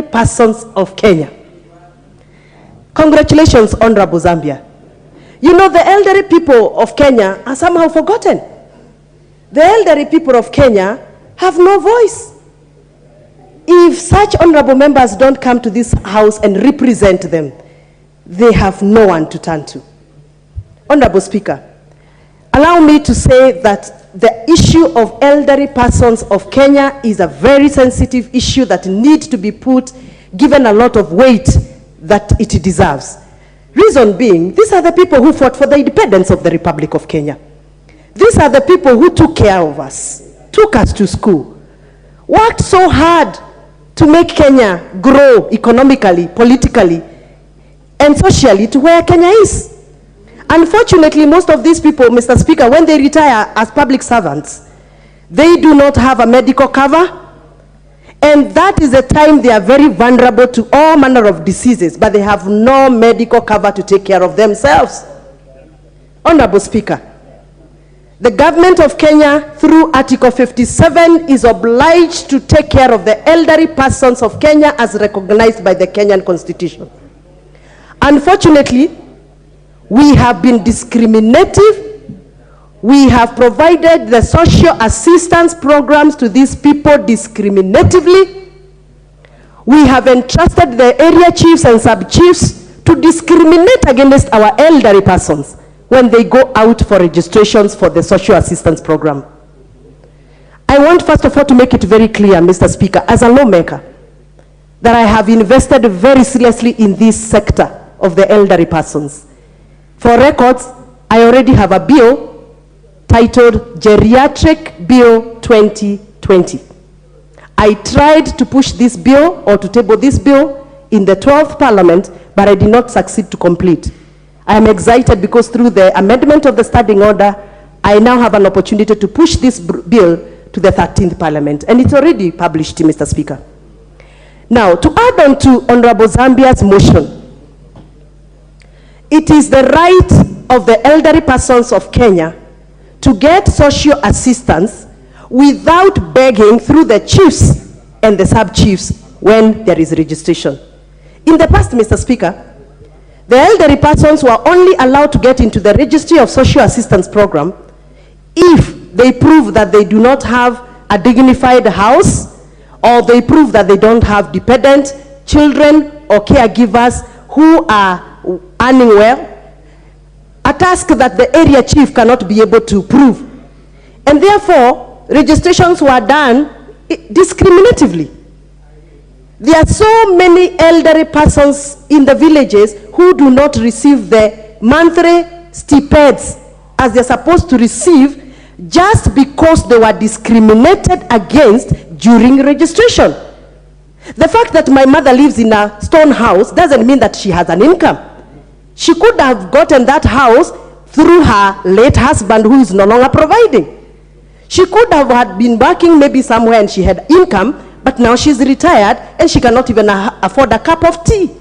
persons of Kenya. Congratulations, Honorable Zambia. You know, the elderly people of Kenya are somehow forgotten. The elderly people of Kenya have no voice. If such honorable members don't come to this house and represent them, they have no one to turn to. Honorable Speaker, allow me to say that the issue of elderly persons of Kenya is a very sensitive issue that needs to be given a lot of weight that it deserves. Reason being, these are the people who fought for the independence of the Republic of Kenya. These are the people who took care of us, took us to school, worked so hard to make Kenya grow economically, politically, and socially to where Kenya is. Unfortunately, most of these people, Mr. Speaker, when they retire as public servants, they do not have a medical cover, and that is the time they are very vulnerable to all manner of diseases, but they have no medical cover to take care of themselves. Honorable Speaker, the government of Kenya, through Article 57, is obliged to take care of the elderly persons of Kenya as recognized by the Kenyan Constitution. Unfortunately, we have been discriminative. We have provided the social assistance programs to these people discriminatively. We have entrusted the area chiefs and sub-chiefs to discriminate against our elderly persons when they go out for registrations for the social assistance program. I want first of all to make it very clear, Mr. Speaker, as a lawmaker, that I have invested very seriously in this sector of the elderly persons. For records, I already have a bill titled Geriatric Bill 2020. I tried to push this bill or to table this bill in the 12th Parliament, but I did not succeed to complete. I am excited because through the amendment of the standing order, I now have an opportunity to push this bill to the 13th Parliament, and it's already published, Mr. Speaker. Now, to add on to Honorable Zambia's motion, it is the right of the elderly persons of Kenya to get social assistance without begging through the chiefs and the sub-chiefs when there is registration. In the past, Mr. Speaker, the elderly persons were only allowed to get into the registry of social assistance program if they prove that they do not have a dignified house, or they prove that they don't have dependent children or caregivers who are earning well, a task that the area chief cannot be able to prove. And therefore, registrations were done discriminatively. There are so many elderly persons in the villages who do not receive the monthly stipends as they're supposed to receive just because they were discriminated against during registration. The fact that my mother lives in a stone house doesn't mean that she has an income. She could have gotten that house through her late husband who is no longer providing. She could have been working maybe somewhere and she had income, but now she's retired and she cannot even afford a cup of tea.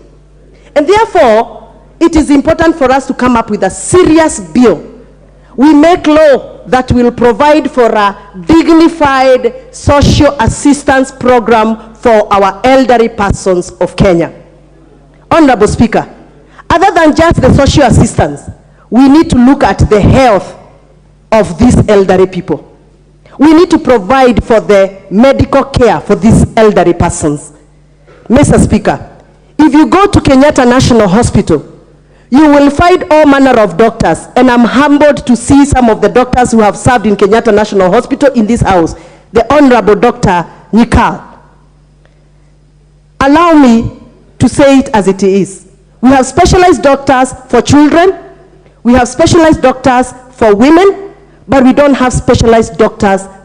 And therefore, it is important for us to come up with a serious bill. We make law that will provide for a dignified social assistance program for our elderly persons of Kenya. Honorable Speaker, other than just the social assistance, we need to look at the health of these elderly people. We need to provide for the medical care for these elderly persons. Mr. Speaker, if you go to Kenyatta National Hospital, you will find all manner of doctors, and I'm humbled to see some of the doctors who have served in Kenyatta National Hospital in this house, the Honorable Dr. Nikal. Allow me to say it as it is. We have specialized doctors for children, we have specialized doctors for women, but we don't have specialized doctors